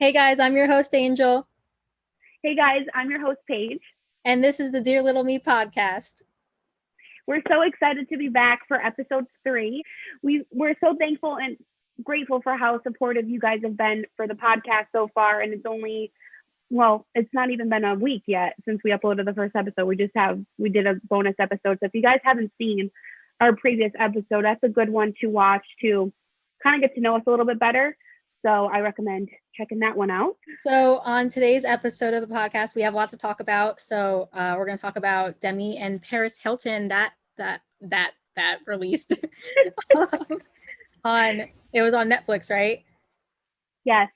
Hey guys, I'm your host Angel, Hey guys, I'm your host Paige. and this is the Dear Little Me podcast. We're so excited to be back for episode 3. We're so thankful and grateful for how supportive you guys have been for the podcast so far. And it's not even been a week yet since we uploaded the first episode. We did a bonus episode. So if you guys haven't seen our previous episode, that's a good one to watch to kind of get to know us a little bit better. So I recommend checking that one out. So on today's episode of the podcast, we have a lot to talk about. We're going to talk about Demi and Paris Hilton that released on it was on Netflix, right? Yes.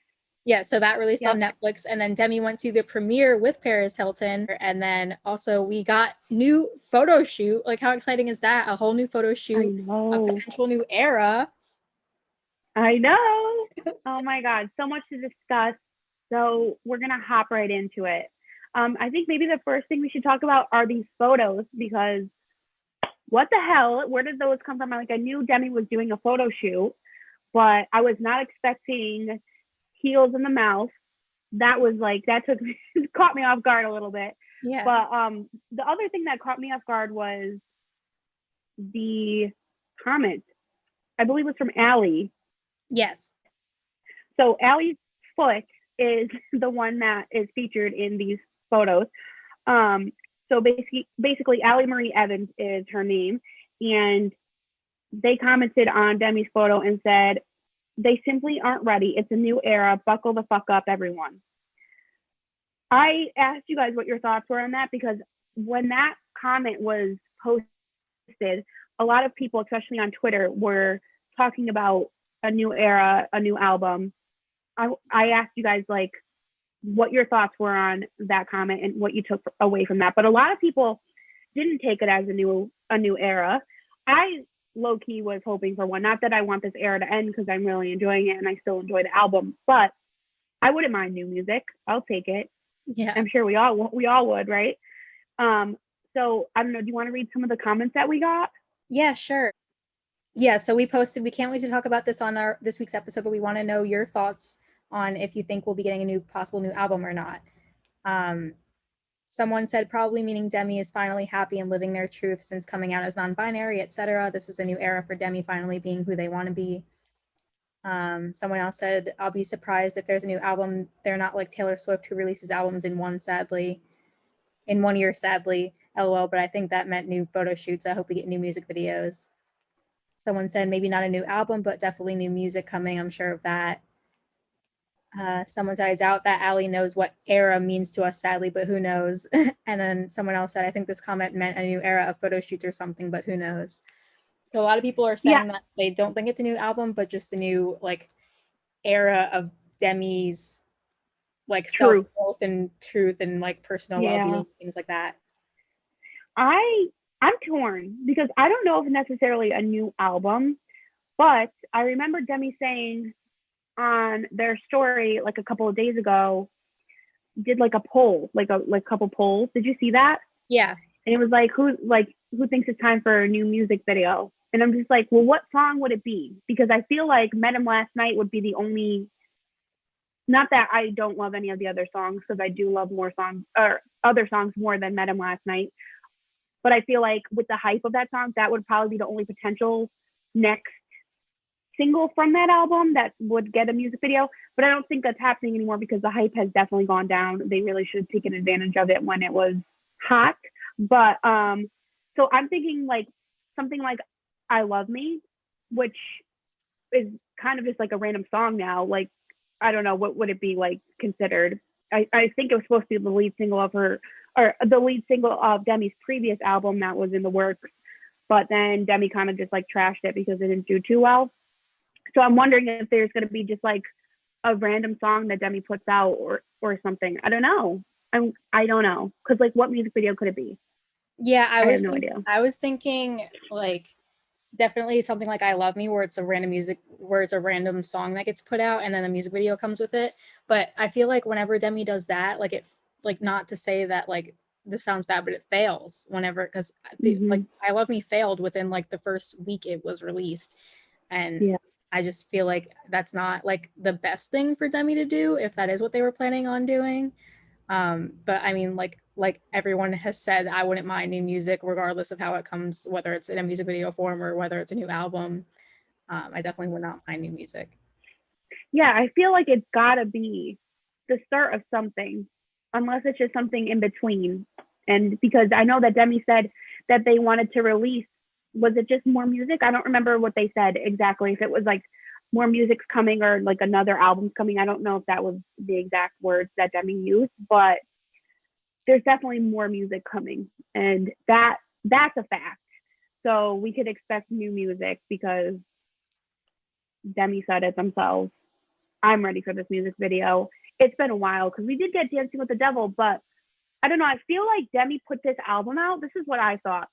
Yeah, so that released on Yep. Netflix, and then Demi went to the premiere with Paris Hilton, and then also we got new photo shoot. Like, how exciting is that? A whole new photo I shoot, a know. potential new era. I know. Oh my God, so much to discuss. So we're gonna hop right into it. I think maybe the first thing we should talk about are these photos because what the hell? Where did those come from? Like I knew Demi was doing a photo shoot, but I was not expecting heels in the mouth. That took caught me off guard a little bit. Yeah. But the other thing that caught me off guard was the comment. I believe it was from Allie. Yes. So Allie's foot is the one that is featured in these photos. So basically, Allie Marie Evans is her name, and they commented on Demi's photo and said they simply aren't ready. It's a new era. Buckle the fuck up, everyone. I asked you guys what your thoughts were on that because when that comment was posted, a lot of people, especially on Twitter, were talking about a new era, a new album. I asked you guys like what your thoughts were on that comment and what you took away from that. But a lot of people didn't take it as a new era. I low key was hoping for one. Not that I want this era to end because I'm really enjoying it and I still enjoy the album, but I wouldn't mind new music. I'll take it. Yeah. I'm sure we all would, right? Um, so I don't know. Do you want to read some of the comments that we got? Yeah, sure. Yeah, so we can't wait to talk about this on our this week's episode, but we want to know your thoughts on if you think we'll be getting a possible new album or not. Um, Someone said probably meaning Demi is finally happy and living their truth since coming out as non-binary, etc. This is a new era for Demi finally being who they want to be. Someone else said, I'll be surprised if there's a new album. They're not like Taylor Swift who releases albums in 1 year, sadly. LOL, but I think that meant new photo shoots. I hope we get new music videos. Someone said maybe not a new album, but definitely new music coming. I'm sure of that. Someone said, I doubt that Allie knows what era means to us, sadly, but who knows? And then someone else said, I think this comment meant a new era of photo shoots or something, but who knows? So a lot of people are Yeah, saying that they don't think it's a new album, but just a new like era of Demi's like self true. worth and truth and like personal well Yeah. being, things like that. I I'm torn because I don't know if necessarily a new album, but I remember Demi saying on their story like a couple of days ago, did like a poll, like couple polls. Did you see that? Yeah. And it was like who thinks it's time for a new music video? And I'm just like, well, what song would it be? Because I feel like Met Him Last Night would be the only. Not that I don't love any of the other songs because I do love more songs or other songs more than Met Him Last Night. But I feel like with the hype of that song, that would probably be the only potential next single from that album that would get a music video. But I don't think that's happening anymore because the hype has definitely gone down. They really should have taken advantage of it when it was hot. But so I'm thinking like something like I Love Me, which is kind of just like a random song now. Like I don't know what would it be like considered. I think it was supposed to be the lead single of her or the lead single of Demi's previous album that was in the works, but then Demi kind of just like trashed it because it didn't do too well. So I'm wondering if there's going to be just like a random song that Demi puts out or something. I don't know. I don't know because like what music video could it be? Yeah, I have no idea. I was thinking like definitely something like I Love Me, where it's a random song that gets put out and then a music video comes with it. But I feel like whenever Demi does that, like not to say that like this sounds bad, but it fails whenever because like Mm-hmm. I Love Me failed within like the first week it was released. And Yeah. I just feel like that's not like the best thing for Demi to do if that is what they were planning on doing. But I mean, like everyone has said, I wouldn't mind new music regardless of how it comes, whether it's in a music video form or whether it's a new album. I definitely would not mind new music. Yeah, I feel like it's gotta be the start of something, unless it's just something in between. And because I know that Demi said that they wanted to release, was it just more music? I don't remember what they said exactly. If it was like more music's coming or like another album's coming. I don't know if that was the exact words that Demi used, but there's definitely more music coming, and that's a fact. So we could expect new music because Demi said it themselves. I'm ready for this music video. It's been a while because we did get Dancing with the Devil, but I don't know. I feel like Demi put this album out. This is what I thought.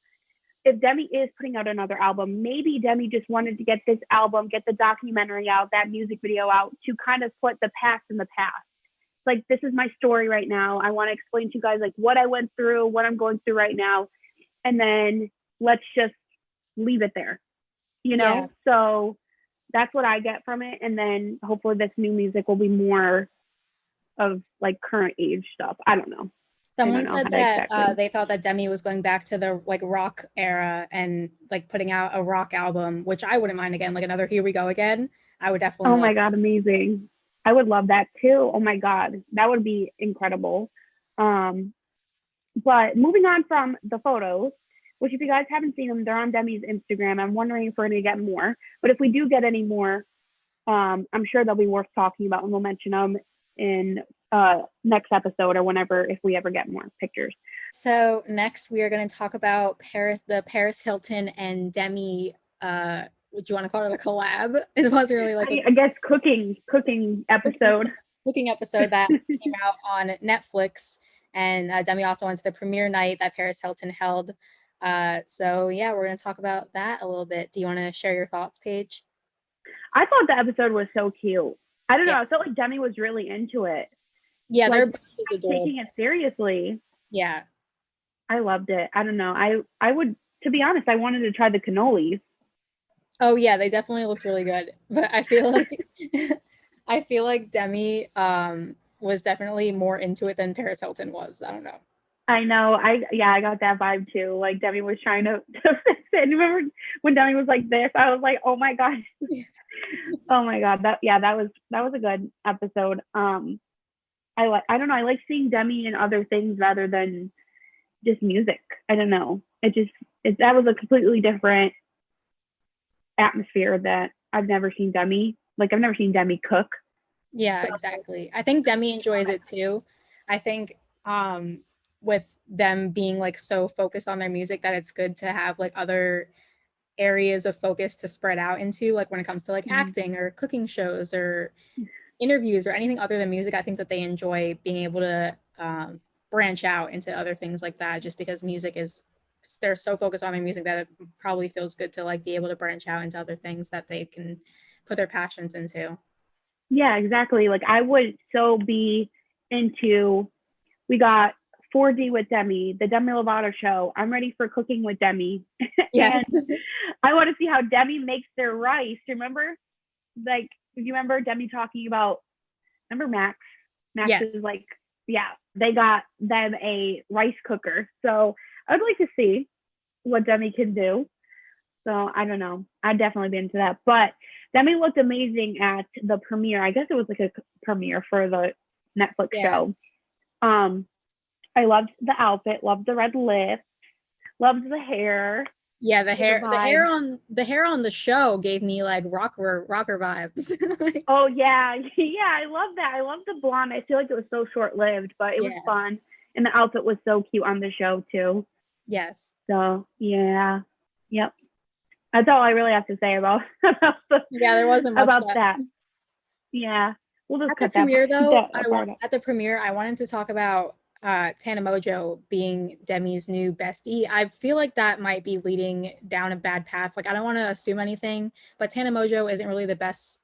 If Demi is putting out another album, maybe Demi just wanted to get this album, get the documentary out, that music video out to kind of put the past in the past. Like, this is my story right now. I want to explain to you guys like what I went through, what I'm going through right now, and then let's just leave it there, you know? Yeah. So that's what I get from it. And then hopefully this new music will be more of like current age stuff. I don't know. I don't Someone know how said to that exactly. they thought that Demi was going back to the like rock era and like putting out a rock album, which I wouldn't mind again, like another Here We Go Again. I would definitely Oh like. my God, amazing. I would love that too. Oh my God, that would be incredible. Um, but moving on from the photos, which if you guys haven't seen them, they're on Demi's Instagram. I'm wondering if we're going to get more. But if we do get any more, I'm sure they'll be worth talking about and we'll mention them in next episode or whenever if we ever get more pictures. So next we are going to talk about the Paris Hilton and Demi. Would you want to call it a collab? It wasn't really like a I guess cooking cooking, episode. cooking episode that came out on Netflix, and Demi also went to the premiere night that Paris Hilton held. So yeah, we're going to talk about that a little bit. Do you want to share your thoughts, Paige? I thought the episode was so cute. I don't know. Yeah, I felt like Demi was really into it, yeah, their like band is adorable. taking it seriously. Yeah. I loved it. I don't know. I would, to be honest, I wanted to try the cannolis. Oh yeah, they definitely looked really good. But I feel like I feel like Demi was definitely more into it than Paris Hilton was. I don't know. I know. I got that vibe too. Like Demi was trying to fix it. Remember when Demi was like this? I was like, oh my god, oh my god. That was a good episode. I don't know. I like seeing Demi in other things rather than just music. I don't know. That was a completely different atmosphere that I've never seen Demi. Like I've never seen Demi cook. Yeah, So, exactly. I think Demi enjoys it too. I think with them being like so focused on their music that it's good to have like other areas of focus to spread out into, like when it comes to like acting or cooking shows or interviews or anything other than music. I think that they enjoy being able to branch out into other things like that, just because music is they're so focused on their music that it probably feels good to like be able to branch out into other things that they can put their passions into. yeah, exactly. Like I would so be into. We got 4D with Demi, the Demi Lovato show. I'm ready for cooking with Demi, Yes. and I want to see how Demi makes their rice. Remember, like you remember Demi talking about. Remember Max? Max Yes. is like, yeah, they got them a rice cooker. So I'd like to see what Demi can do. So I don't know. I'd definitely be into that. But Demi looked amazing at the premiere. I guess it was like a premiere for the Netflix Yeah. show. Um, I loved the outfit, loved the red lips, loved the hair, Yeah, the the hair the hair vibe. on the hair on the show gave me like rocker vibes. Like, Oh yeah, yeah, I love that. I love the blonde. I feel like it was so short lived, but it was yeah. fun, and the outfit was so cute on the show too. Yes. So yeah, yep. That's all I really have to say about Yeah, there wasn't much about that that. Yeah, we'll just at the cut that premiere though, that part out. at the premiere I wanted to talk about Tana Mojo being Demi's new bestie. I feel like that might be leading down a bad path. Like I don't want to assume anything, but Tana Mojo isn't really the best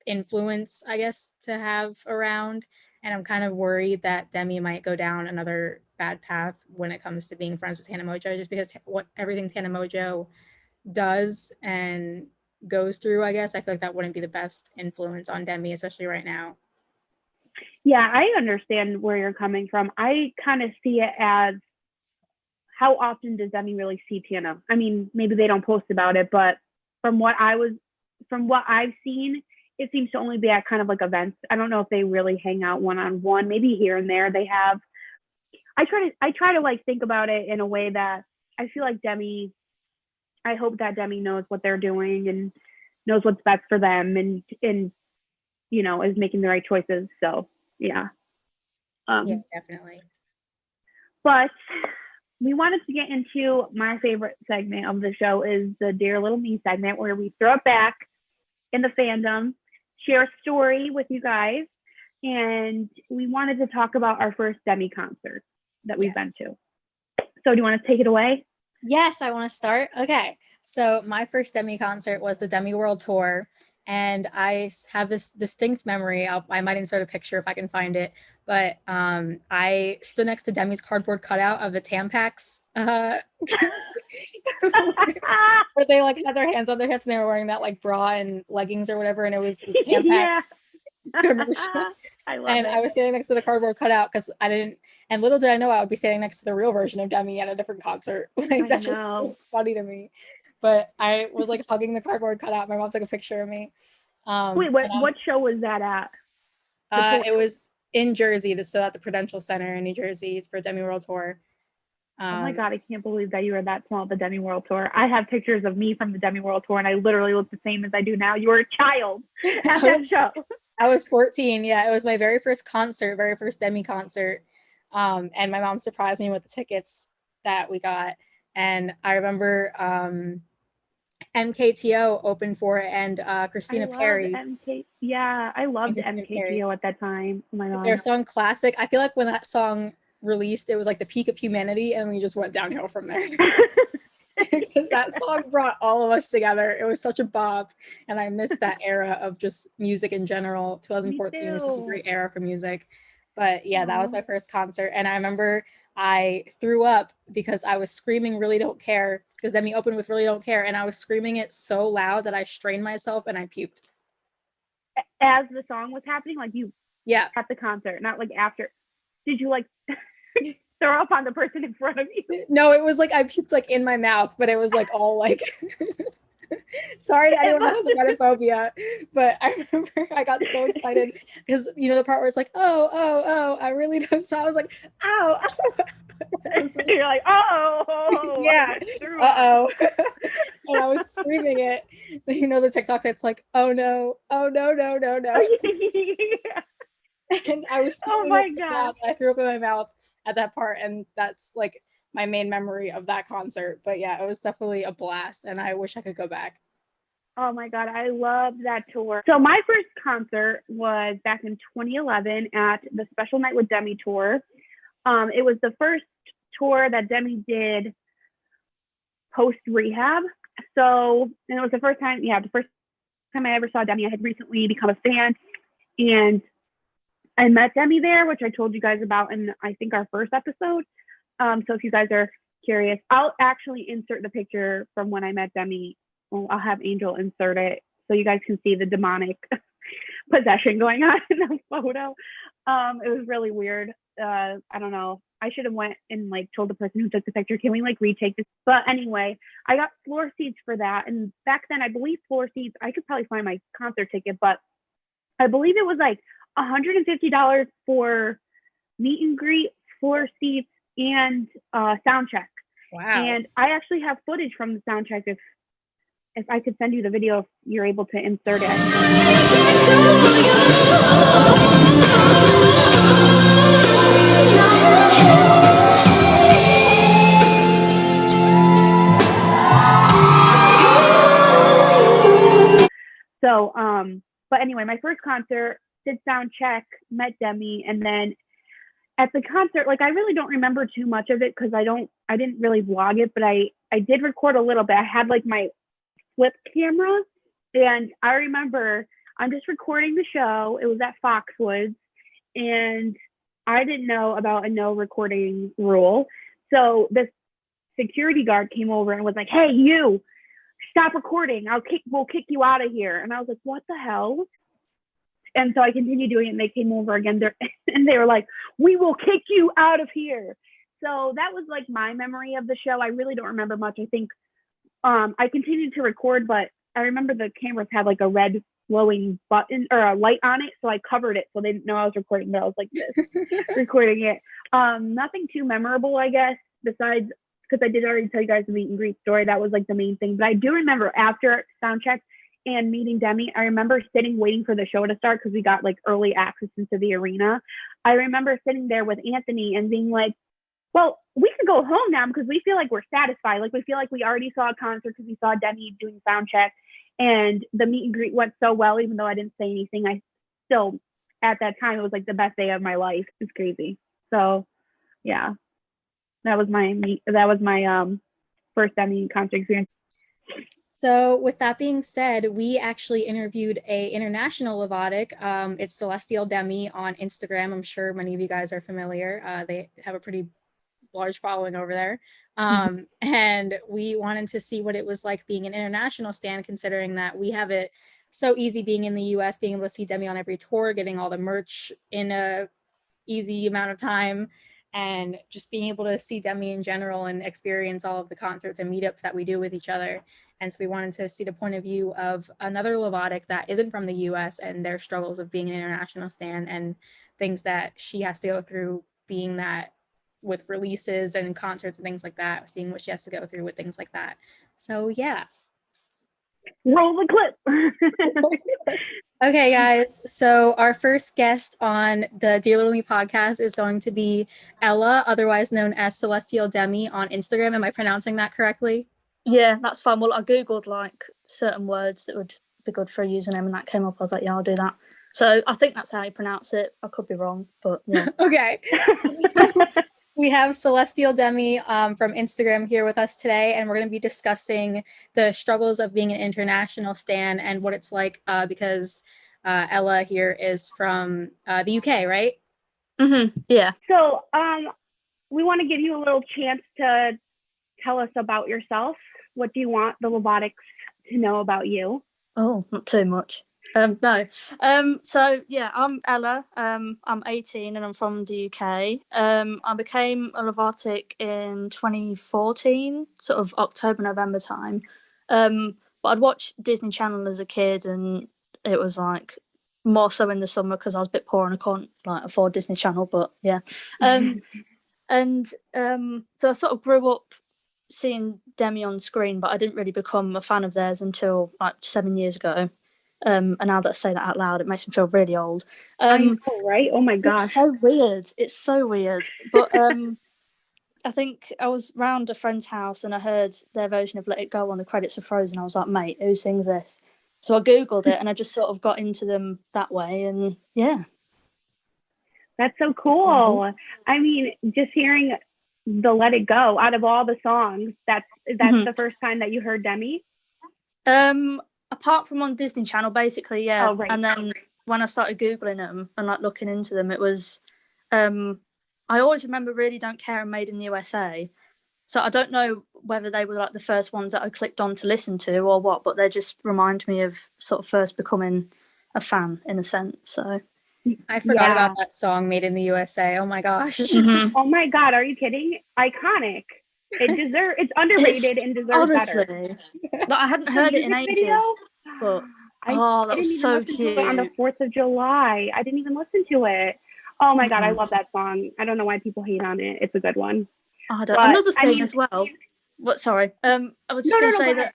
influence, I guess, to have around. And I'm kind of worried that Demi might go down another bad path when it comes to being friends with Tana Mojo, just because what everything Tana Mojo does and goes through, I guess, I feel like that wouldn't be the best influence on Demi, especially right now. Yeah, I understand where you're coming from. I kind of see it as, how often does Demi really see Tana? I mean, maybe they don't post about it, but from what I've seen, it seems to only be at kind of like events. I don't know if they really hang out one on one. Maybe here and there they have. I try to like think about it in a way that I feel like Demi. I hope that Demi knows what they're doing and knows what's best for them, and is making the right choices. So yeah. Yeah, definitely. But we wanted to get into my favorite segment of the show, is the Dear Little Me segment, where we throw it back in the fandom, share a story with you guys, and we wanted to talk about our first Demi concert that we've been to. So do you want to take it away? Yes, I want to start. Okay. So my first Demi concert was the Demi World Tour. And I have this distinct memory. I might insert a picture if I can find it. But I stood next to Demi's cardboard cutout of the Tampax. Where they like had their hands on their hips and they were wearing that like bra and leggings or whatever. And it was the Tampax commercial. I love And it. I was standing next to the cardboard cutout because I didn't, and little did I know I would be standing next to the real version of Demi at a different concert. Like that's just so funny to me. But I was like hugging the cardboard cutout. My mom took a picture of me. Wait, what show was that at? It was in Jersey, so at the Prudential Center in New Jersey for Demi World Tour. Oh my God, I can't believe that you were that small at the Demi World Tour. I have pictures of me from the Demi World Tour, and I literally look the same as I do now. You were a child at that show. I was 14. Yeah, it was my very first concert, very first Demi concert. And my mom surprised me with the tickets that we got. And I remember MKTO opened for it, and Christina Perri. I loved MKTO at that time. Oh my God. Their song Classic. I feel like when that song released, it was like the peak of humanity, and we just went downhill from there. Because that song brought all of us together. It was such a bop, and I missed that era of just music in general. 2014 was just a great era for music. But yeah, that was my first concert, and I remember I threw up because I was screaming "Really Don't Care" because Demi opened with "Really Don't Care," and I was screaming it so loud that I strained myself and I puked. As the song was happening, like you at the concert, not like after. Did you like throw up on the person in front of you? No, it was like I puked like in my mouth, but it was like all like sorry to anyone that has emetophobia, but I remember I got so excited because the part where it's like, oh, I really don't. So I was like, ow. You're like, oh, yeah, uh-oh. And I was screaming it. The TikTok that's like, oh no, no. And I was oh my God. I threw up in my mouth at that part, and that's like my main memory of that concert. But yeah, it was definitely a blast, and I wish I could go back. Oh my God, I love that tour. So my first concert was back in 2011 at the Special Night with Demi tour. It was the first tour that Demi did post rehab. And it was the first time I ever saw Demi. I had recently become a fan, and I met Demi there, which I told you guys about in, I think, our first episode. So if you guys are curious, I'll actually insert the picture from when I met Demi. Well, I'll have Angel insert it so you guys can see the demonic possession going on in the photo. It was really weird. I don't know. I should have went and like told the person who took the picture, can we like retake this? But anyway, I got floor seats for that. And back then, I believe floor seats, I could probably find my concert ticket, but I believe it was like $150 for meet and greet, floor seats, and sound check. Wow. And I actually have footage from the sound check if I could send you the video, if you're able to insert it. So, but anyway, my first concert, did sound check, met Demi, and then at the concert, like I really don't remember too much of it because I didn't really vlog it, but I did record a little bit. I had like my flip camera, and I remember I'm just recording the show. It was at Foxwoods, and I didn't know about a no recording rule. So this security guard came over and was like, "Hey, you, stop recording. We'll kick you out of here. And I was like, what the hell? And so I continued doing it, and they came over again there and they were like, we will kick you out of here. So that was like my memory of the show. I really don't remember much. I think I continued to record, but I remember the cameras had like a red glowing button or a light on it, so I covered it so they didn't know I was recording, but I was like this recording it. Nothing too memorable, I guess, besides because I did already tell you guys the meet and greet story. That was like the main thing. But I do remember after sound check and meeting Demi, I remember sitting waiting for the show to start because we got like early access into the arena. I remember sitting there with Anthony and being like, well, we can go home now because we feel like we're satisfied. Like we feel like we already saw a concert because we saw Demi doing sound check, and the meet and greet went so well. Even though I didn't say anything, I still at that time it was like the best day of my life. It's crazy. So yeah, that was my first Demi concert experience. So with that being said, we actually interviewed a international Levotic. It's celestialdemi on Instagram. I'm sure many of you guys are familiar. They have a pretty large following over there. And we wanted to see what it was like being an international stan, considering that we have it so easy being in the US, being able to see Demi on every tour, getting all the merch in a easy amount of time, and just being able to see Demi in general and experience all of the concerts and meetups that we do with each other. And so we wanted to see the point of view of another Levotic that isn't from the US and their struggles of being an international stan and things that she has to go through being that with releases and concerts and things like that, seeing what she has to go through with things like that. So yeah. Roll the clip. Okay, guys. So our first guest on the Dear Little Me podcast is going to be Ella, otherwise known as celestialdemi on Instagram. Am I pronouncing that correctly? Yeah, that's fine. Well, I googled like certain words that would be good for a username, and that came up. I was like, yeah, I'll do that. So I think that's how you pronounce it. I could be wrong, but yeah. Okay. We have celestialdemi from Instagram here with us today, and we're going to be discussing the struggles of being an international stan and what it's like because Ella here is from the UK, right? Yeah. So we want to give you a little chance to tell us about yourself. What do you want the Levotics to know about you? Oh, not too much. No. So yeah, I'm Ella. I'm 18 and I'm from the UK. I became a Levotic in 2014, sort of October, November time. But I'd watched Disney Channel as a kid, and it was like more so in the summer because I was a bit poor and I couldn't like afford Disney Channel. But yeah, and so I sort of grew up seeing Demi on screen, but I didn't really become a fan of theirs until like 7 years ago. And now that I say that out loud, it makes me feel really old. I know, right? Oh my gosh. It's so weird. It's so weird. But I think I was round a friend's house and I heard their version of Let It Go on the credits of Frozen. I was like, mate, who sings this? So I Googled it and I just sort of got into them that way. And yeah. That's so cool. I mean, just hearing the Let It Go out of all the songs, that's the first time that you heard Demi? Apart from on Disney Channel, basically, yeah. Oh, right. And then when I started Googling them and like looking into them, it was I always remember Really Don't Care and Made in the USA. So I don't know whether they were like the first ones that I clicked on to listen to or what, but they just remind me of sort of first becoming a fan in a sense. So I forgot about that song, Made in the USA. Oh my gosh. Oh my God, are you kidding? Iconic. It's underrated and deserves better. Like, I hadn't heard it in ages, but that was so cute. On the 4th of July, I didn't even listen to it. Oh my God, I love that song. I don't know why people hate on it. It's a good one. Another thing as well. What? Sorry. I was just going to say that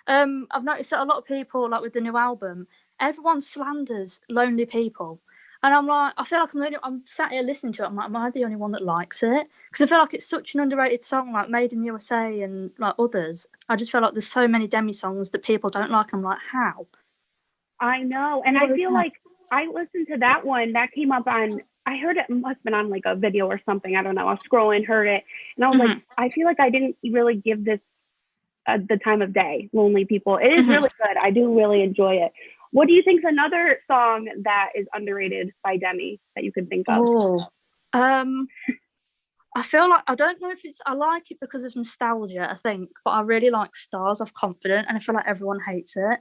I've noticed that a lot of people, like with the new album, everyone slanders Lonely People. And I'm like, I feel like I'm sat here listening to it. I'm like, am I the only one that likes it? Because I feel like it's such an underrated song, like Made in the USA and like others. I just feel like there's so many Demi songs that people don't like. I'm like, how? I know. And I feel like I listened to that one that came up on, I heard it must have been on like a video or something. I don't know. I was scrolling, heard it. And I was like, I feel like I didn't really give this the time of day, Lonely People. It is really good. I do really enjoy it. What do you think is another song that is underrated by Demi that you could think of? I feel like, I don't know if it's, I like it because of nostalgia, I think, but I really like Stars of Confident, and I feel like everyone hates it.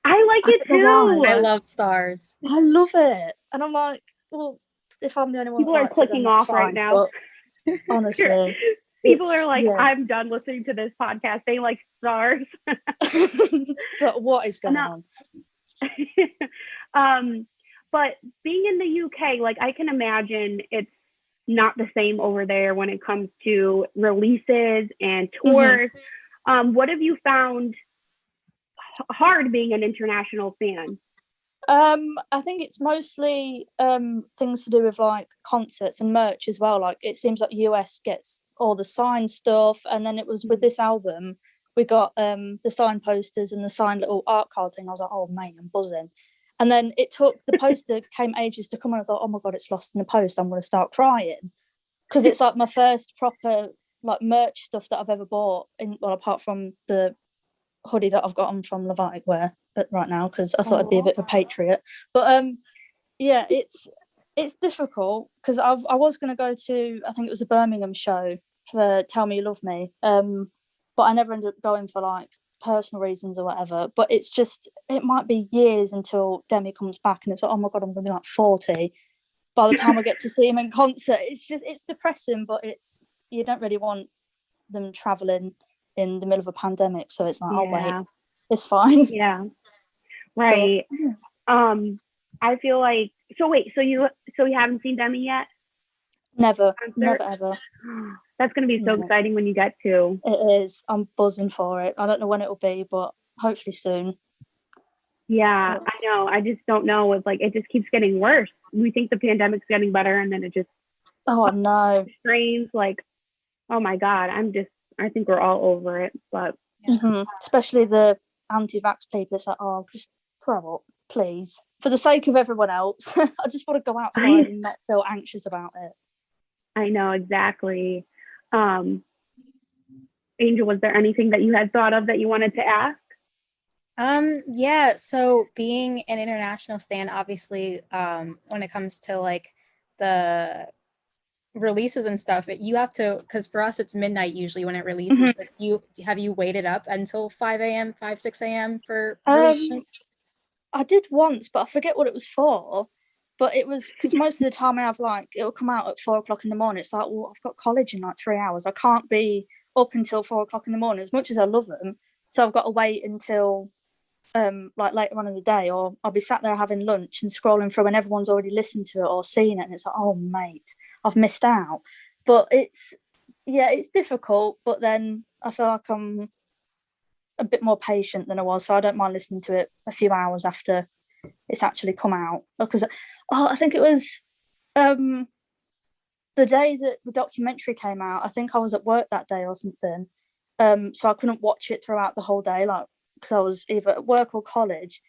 I like I it don't know too. why. I love Stars. I love it. And I'm like, well, if I'm the only one People that are likes it, then clicking that's off right fine. now. But honestly, People are it's, like, yeah. I'm done listening to this podcast. They like Stars. But what is going No. on? But being in the UK, like I can imagine it's not the same over there when it comes to releases and tours. What have you found hard being an international fan? I think it's mostly things to do with like concerts and merch as well. Like it seems like US gets all the signed stuff, and then it was with this album we got the signed posters and the signed little art card thing. I was like, oh mate, I'm buzzing. And then it took the poster came ages to come, and I thought, oh my god, it's lost in the post. I'm going to start crying because it's like my first proper like merch stuff that I've ever bought. Well, apart from the hoodie that I've got on from Levitic wear right now, because I thought I'd be a bit of a patriot. But yeah, it's difficult because I was going to go to, I think it was a Birmingham show for Tell Me You Love Me, but I never ended up going for like personal reasons or whatever. But it's just, it might be years until Demi comes back, and it's like, oh my god, I'm going to be like 40 by the time I get to see him in concert. It's depressing, but it's, you don't really want them traveling in the middle of a pandemic, so it's like, oh wait, it's fine. Yeah, right. But, I feel like, so you haven't seen Demi yet? Never ever. That's going to be so exciting when you get to. It is. I'm buzzing for it. I don't know when it'll be, but hopefully soon. Yeah, I know. I just don't know. It's like, it just keeps getting worse. We think the pandemic's getting better, and then it just, oh no, strains. Like, oh my god, I think we're all over it. But especially the anti-vax people, it's like, oh, just grow up, please, for the sake of everyone else. I just want to go outside and not feel anxious about it. I know, exactly. Angel, was there anything that you had thought of that you wanted to ask? Yeah, so being an international stan, obviously, when it comes to like the releases and stuff, you have to, because for us it's midnight usually when it releases. But you waited up until 5 a.m., 6 a.m. for release? I did once, but I forget what it was for. But it was because most of the time I have like, it'll come out at 4 o'clock in the morning. It's like, well, I've got college in like 3 hours. I can't be up until 4 o'clock in the morning, as much as I love them. So I've got to wait until like later on in the day, or I'll be sat there having lunch and scrolling through, and everyone's already listened to it or seen it, and it's like, oh mate, I've missed out. But it's difficult. But then I feel like I'm a bit more patient than I was, so I don't mind listening to it a few hours after it's actually come out. Because I think it was the day that the documentary came out. I think I was at work that day or something, so I couldn't watch it throughout the whole day, like because I was either at work or college.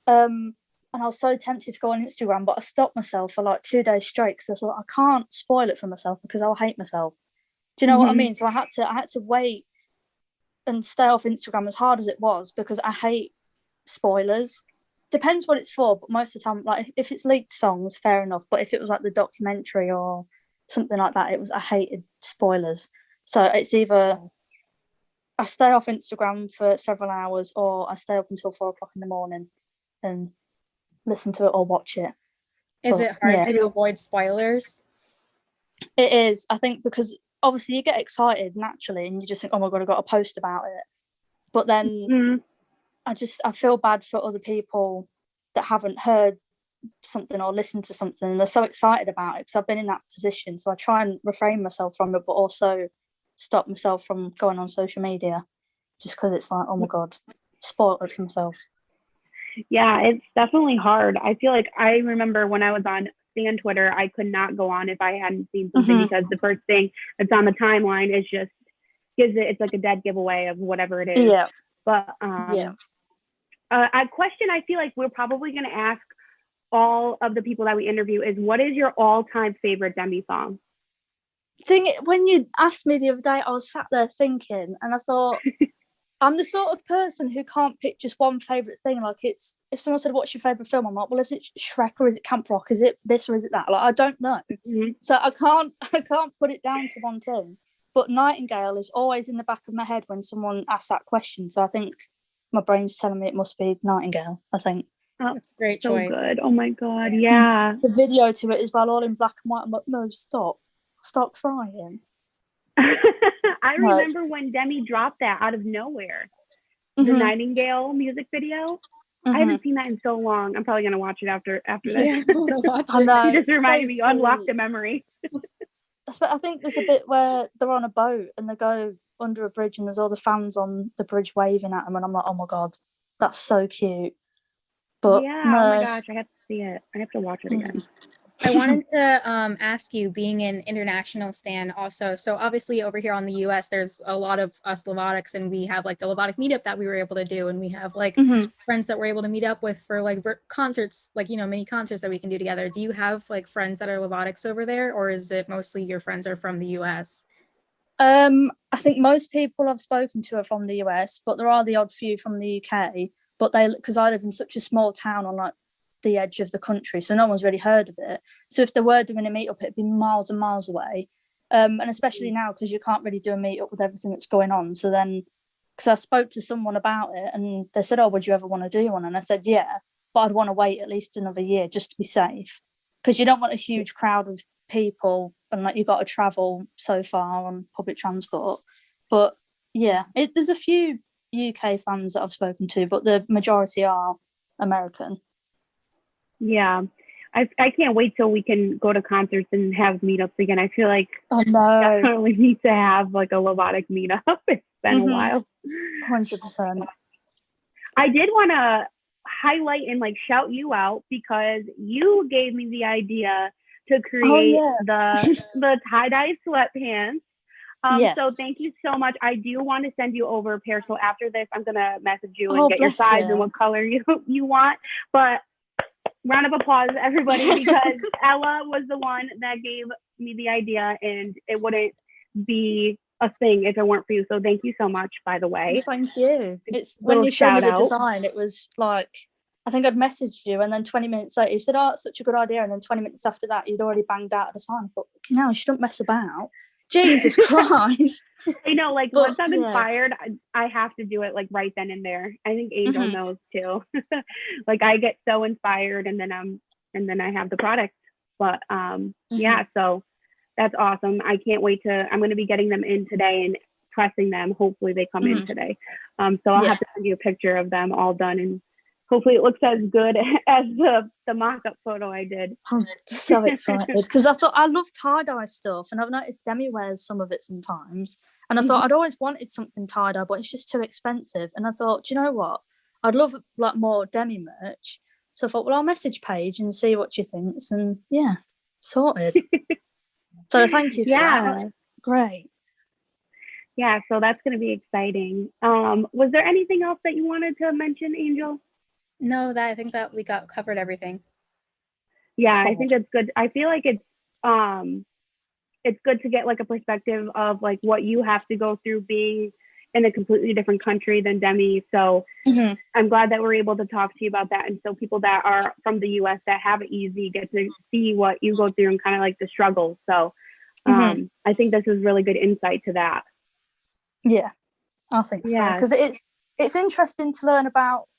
And I was so tempted to go on Instagram, but I stopped myself for like 2 days straight because I thought I can't spoil it for myself because I'll hate myself. Do you know what I mean? So I had to wait and stay off Instagram as hard as it was, because I hate spoilers. Depends what it's for, but most of the time, like if it's leaked songs, fair enough. But if it was like the documentary or something like that, I hated spoilers. So it's either I stay off Instagram for several hours, or I stay up until 4 o'clock in the morning and listen to it or watch it. Is it hard to avoid spoilers? It is, I think, because obviously you get excited naturally and you just think, oh my god, I've got a post about it. But then I feel bad for other people that haven't heard something or listened to something, and they're so excited about it, because I've been in that position. So I try and refrain myself from it, but also stop myself from going on social media, just because it's like, oh my god, spoiled it for myself. Yeah, it's definitely hard. I feel like I remember when I was on Stan Twitter, I could not go on if I hadn't seen something, because the first thing that's on the timeline is just it's like a dead giveaway of whatever it is. Yeah. But a question I feel like we're probably going to ask all of the people that we interview is, what is your all-time favorite Demi song? When you asked me the other day, I was sat there thinking, and I thought I'm the sort of person who can't pick just one favourite thing. Like, it's if someone said, "What's your favourite film?" I'm like, "Well, is it Shrek or is it Camp Rock? Is it this or is it that?" Like, I don't know. Mm-hmm. So I can't put it down to one thing. But Nightingale is always in the back of my head when someone asks that question. So I think my brain's telling me it must be Nightingale. I think. That's a great So choice. good. Oh my God. Yeah. The video to it as well, all in black and white. I'm like, no, stop crying. I No, remember when Demi dropped that out of nowhere, the Mhm. Nightingale music video. I haven't seen that in so long. I'm probably gonna watch it after this. Yeah, I want to watch I it. know. You just it's reminded so me, unlocked sweet. a memory. I think there's a bit where they're on a boat and they go under a bridge and there's all the fans on the bridge waving at them, and I'm like, oh my God, that's so cute. But Yeah. no. Oh my gosh, I have to see it. I have to watch it again. I wanted to ask you, being an international stan also, so obviously over here on the US, there's a lot of us Levotics, and we have like the Levotic meetup that we were able to do, and we have like friends that we're able to meet up with for like concerts, like, you know, mini concerts that we can do together. Do you have like friends that are Levotics over there, or is it mostly your friends are from the US? I think most people I've spoken to are from the US, but there are the odd few from the UK. But because I live in such a small town on like the edge of the country, so no one's really heard of it. So if they were doing a meetup, it'd be miles and miles away. And especially now, because you can't really do a meetup with everything that's going on. So then, because I spoke to someone about it, and they said, "Oh, would you ever want to do one?" And I said, "Yeah, but I'd want to wait at least another year just to be safe, because you don't want a huge crowd of people and like you've got to travel so far on public transport." But yeah, there's a few UK fans that I've spoken to, but the majority are American. Yeah. I can't wait till we can go to concerts and have meetups again. I feel like I know. definitely need to have like a Levotic meetup. It's been a while. 100%. I did want to highlight and like shout you out because you gave me the idea to create the tie-dye sweatpants. Yes. So thank you so much. I do want to send you over a pair. So after this, I'm gonna message you and get your size and what color you want. But round of applause, everybody, because Ella was the one that gave me the idea, and it wouldn't be a thing if it weren't for you. So thank you so much, by the way. Well, thank you. It's when you showed me the design, it was like, I think I'd messaged you, and then 20 minutes later you said, "Oh, it's such a good idea," and then 20 minutes after that you'd already banged out a design. But now you shouldn't mess about. Jesus Christ. You know, like once I'm inspired, I have to do it like right then and there. I think Angel knows too. Like I get so inspired and then I have the product. But yeah, so that's awesome. I can't wait I'm going to be getting them in today and pressing them. Hopefully they come in today. So I'll have to send you a picture of them all done, and hopefully it looks as good as the mock-up photo I did. I'm so excited because I thought I love tie-dye stuff, and I've noticed Demi wears some of it sometimes, and I thought I'd always wanted something tie-dye, but it's just too expensive. And I thought, do you know what, I'd love like more Demi merch. So I thought, well, I'll message Paige and see what she thinks, and yeah, sorted. So thank you for that. That's great. Yeah, so that's going to be exciting. Was there anything else that you wanted to mention, Angel? No, I think that we covered everything. Yeah, I think that's good. I feel like it's good to get like a perspective of like what you have to go through being in a completely different country than Demi. So I'm glad that we're able to talk to you about that. And so people that are from the US that have it easy get to see what you go through and kind of like the struggles. So I think this is really good insight to that. Yeah, I think so. Because it's interesting to learn about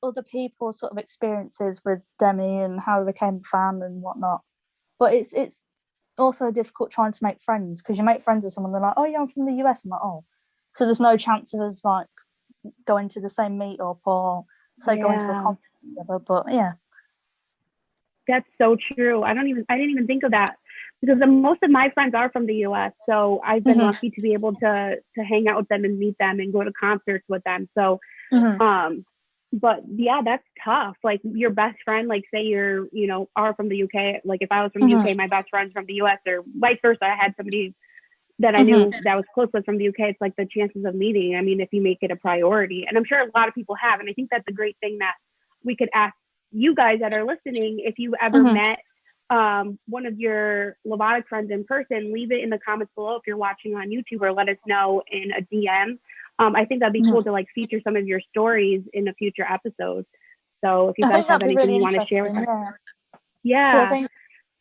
other people's sort of experiences with Demi and how they became a fan and whatnot. But it's also difficult trying to make friends, because you make friends with someone, they're like, "Oh yeah, I'm from the US." I'm like, "Oh." So there's no chance of us like going to the same meetup or say going to a conference together. But yeah. That's so true. I didn't even think of that, because most of my friends are from the US. So I've been lucky to be able to hang out with them and meet them and go to concerts with them. So but yeah, that's tough. Like your best friend, like say you're, are from the UK. Like if I was from the UK, my best friend's from the US, or vice versa. I had somebody that I knew that was close with from the UK. It's like the chances of meeting, I mean, if you make it a priority, and I'm sure a lot of people have. And I think that's a great thing that we could ask you guys that are listening. If you ever met one of your Levotic friends in person, leave it in the comments below if you're watching on YouTube, or let us know in a DM. I think that'd be cool to like feature some of your stories in a future episode. So if you I guys think have that'd be anything really you want to share with interesting. us, Yeah, because I yeah, think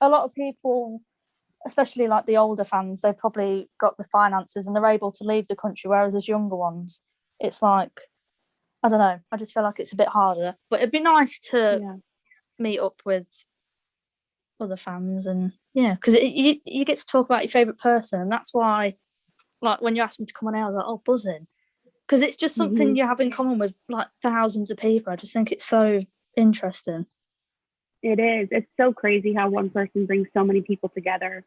a lot of people, especially like the older fans, they've probably got the finances and they're able to leave the country, whereas as younger ones, it's like, I don't know, I just feel like it's a bit harder. But it'd be nice to yeah, meet up with other fans, and yeah, because you get to talk about your favourite person, and that's why, like, when you asked me to come on air, I was like, oh, buzzing, because it's just something hmm you have in common with like thousands of people. I just think it's so interesting. it is. It's so crazy how one person brings so many people together.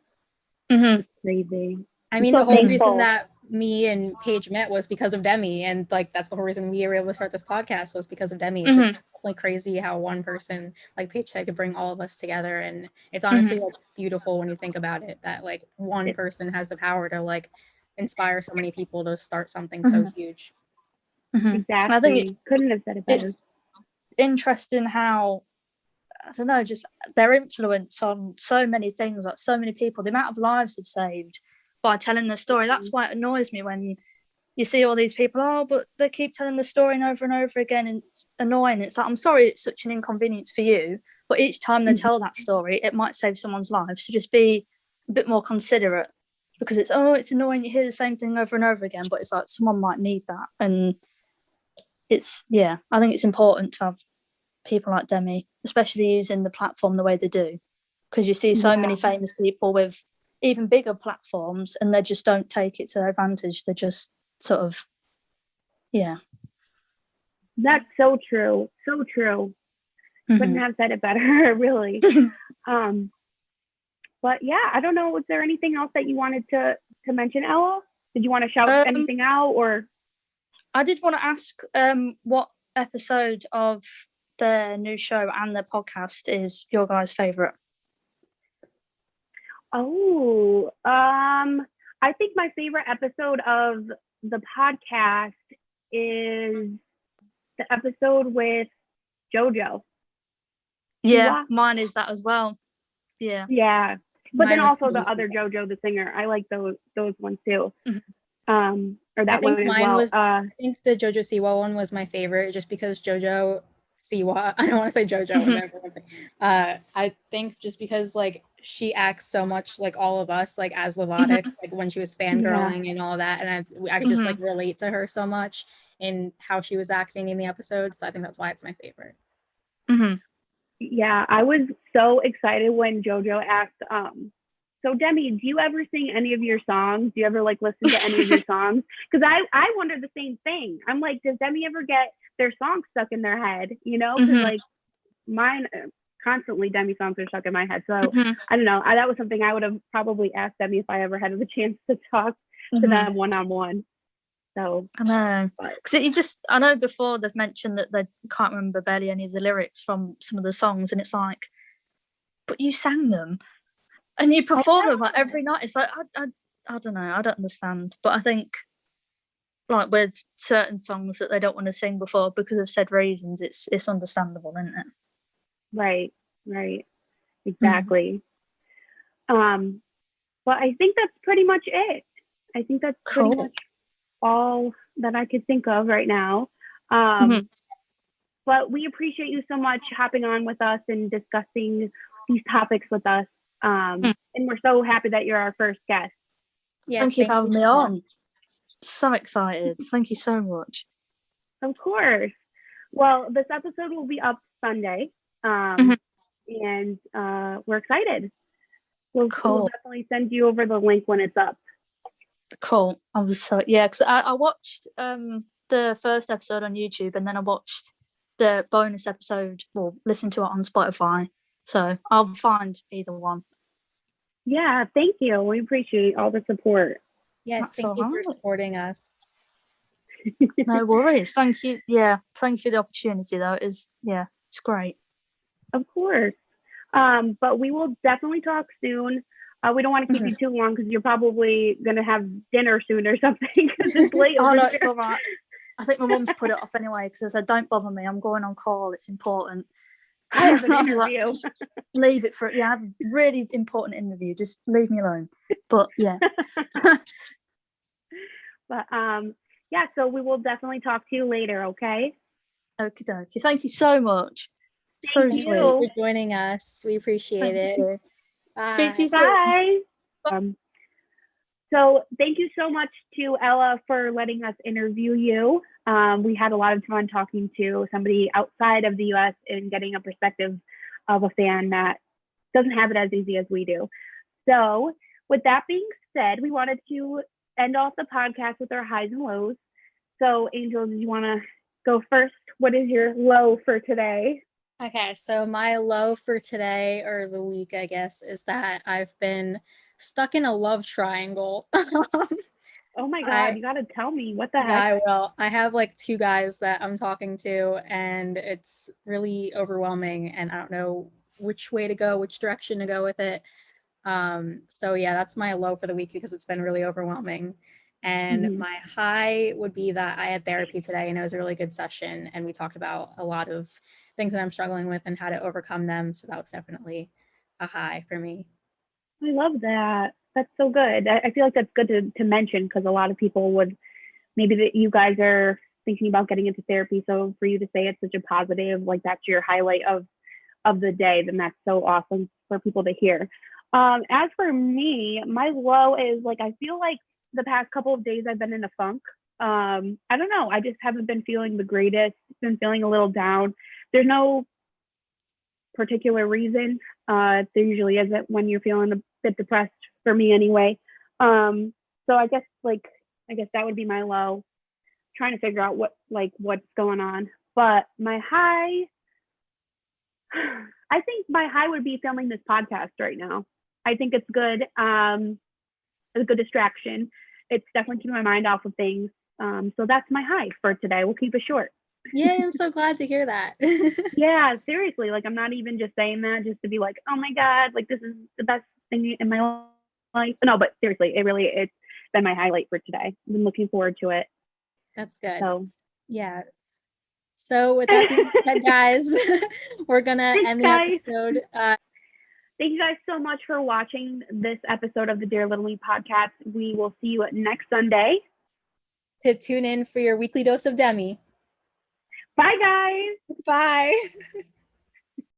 Mm-hmm. It's crazy. I I'm mean, so the whole reason thankful. that me and Paige met was because of Demi, and like that's the whole reason we were able to start this podcast was because of Demi. It's just definitely crazy how one person, like Paige said, could bring all of us together, and it's honestly like beautiful when you think about it. That like one person has the power to like inspire so many people to start something so huge. I think Exactly. Couldn't have said it better. it's interesting how, I don't know, just their influence on so many things, like so many people, the amount of lives they've saved by telling the story. That's why it annoys me when you see all these people, oh, but they keep telling the story over and over again, and it's annoying. It's like, I'm sorry it's such an inconvenience for you, but each time they tell that story, it might save someone's life. So just be a bit more considerate, because it's annoying, you hear the same thing over and over again, but it's like someone might need that. And it's, yeah, I think it's important to have people like Demi, especially using the platform the way they do, because you see so many famous people with even bigger platforms and they just don't take it to their advantage. They just sort of, yeah. That's so true. So true. Couldn't have said it better, really. But yeah, I don't know. Was there anything else that you wanted to mention, Ella? Did you want to shout anything out, or? I did want to ask what episode of the new show and the podcast is your guys' favourite? Oh, I think my favorite episode of the podcast is the episode with JoJo. Yeah, mine is that as well. Yeah. Yeah. But Mine then also the was other JoJo, the singer. I like those ones too. Or I that think one as mine well. was. I think the JoJo Siwa one was my favorite, just because JoJo Siwa. I don't want to say JoJo. I think just because like she acts so much like all of us, like as Levatics, like when she was fangirling and all that, and I could just like relate to her so much in how she was acting in the episode. So I think that's why it's my favorite. Yeah, I was so excited when JoJo asked, so Demi, do you ever sing any of your songs? Do you ever like listen to any of your songs? Because I wonder the same thing. I'm like, does Demi ever get their songs stuck in their head? You know, because like mine, constantly Demi songs are stuck in my head. So I don't know. That was something I would have probably asked Demi if I ever had the chance to talk to them one-on-one. So I know, because I know before they've mentioned that they can't remember barely any of the lyrics from some of the songs, and it's like, but you sang them and you perform them like every night. It's like, I don't know, I don't understand. But I think like with certain songs that they don't want to sing before because of said reasons, it's understandable, isn't it? Right, exactly. But I think that's pretty much it. I think that's pretty much all that I could think of right now. But we appreciate you so much hopping on with us and discussing these topics with us. And we're so happy that you're our first guest. Yes, thank you for having me on. So excited. Thank you so much. Of course. Well, this episode will be up Sunday. And we're excited. We'll definitely send you over the link when it's up. Cool. I was so, yeah, because I watched the first episode on YouTube, and then I watched the bonus episode, or listened to it on Spotify. So I'll find either one. Yeah, thank you. We appreciate all the support. Yes, thank you for supporting us. No worries. Thank you. Yeah, thank you for the opportunity, though. It's great. Of course. But we will definitely talk soon. We don't want to keep you too long because you're probably going to have dinner soon or something because it's late. Oh, no, it's all right. I think my mum's put it off anyway because I said, don't bother me. I'm going on call. It's important. I have an interview. Like, leave it for, I have a really important interview. Just leave me alone. But yeah. But yeah, so we will definitely talk to you later, okay? Okie dokie. Thank you so much. So Thank Thank sweet. you you. for joining us. We appreciate Thank it. you. Speak to Bye. you soon. Bye. So thank you so much to Ella for letting us interview you. We had a lot of fun talking to somebody outside of the US and getting a perspective of a fan that doesn't have it as easy as we do. So with that being said, we wanted to end off the podcast with our highs and lows. So Angel, do you want to go first? What is your low for today? Okay, so my low for today or the week, I guess, is that I've been stuck in a love triangle. Oh my God, I you got to tell me what the Yeah, heck? I will. I have like two guys that I'm talking to, and it's really overwhelming, and I don't know which way to go, which direction to go with it. So yeah, that's my low for the week because it's been really overwhelming. And Mm-hmm. my high would be that I had therapy today and it was a really good session, and we talked about a lot of things that I'm struggling with and how to overcome them. So that was definitely a high for me. I love that. That's so good. I feel like that's good to mention because a lot of people would maybe that you guys are thinking about getting into therapy. So for you to say it's such a positive, like that's your highlight of the day, then that's so awesome for people to hear. As for me, my low is like I feel like the past couple of days I've been in a funk. I don't know. I just haven't been feeling the greatest. Been feeling a little down. There's no particular reason. There usually isn't when you're feeling a bit depressed for me anyway. So I guess that would be my low. Trying to figure out what's going on. But my high, I think my high would be filming this podcast right now. I think it's good. It's a good distraction. It's definitely keeping my mind off of things. So that's my high for today. We'll keep it short. Yay, I'm so glad to hear that. Yeah, seriously. Like I'm not even just saying that just to be like, oh my God, like this is the best thing in my life. No, but seriously, it's been my highlight for today. I've been looking forward to it. That's good. So Yeah. So with that being said, guys, we're gonna thanks, end the guys. episode. Thank you guys so much for watching this episode of the Dear Little Me podcast. We will see you next Sunday. To tune in for your weekly dose of Demi. Bye, guys. Bye.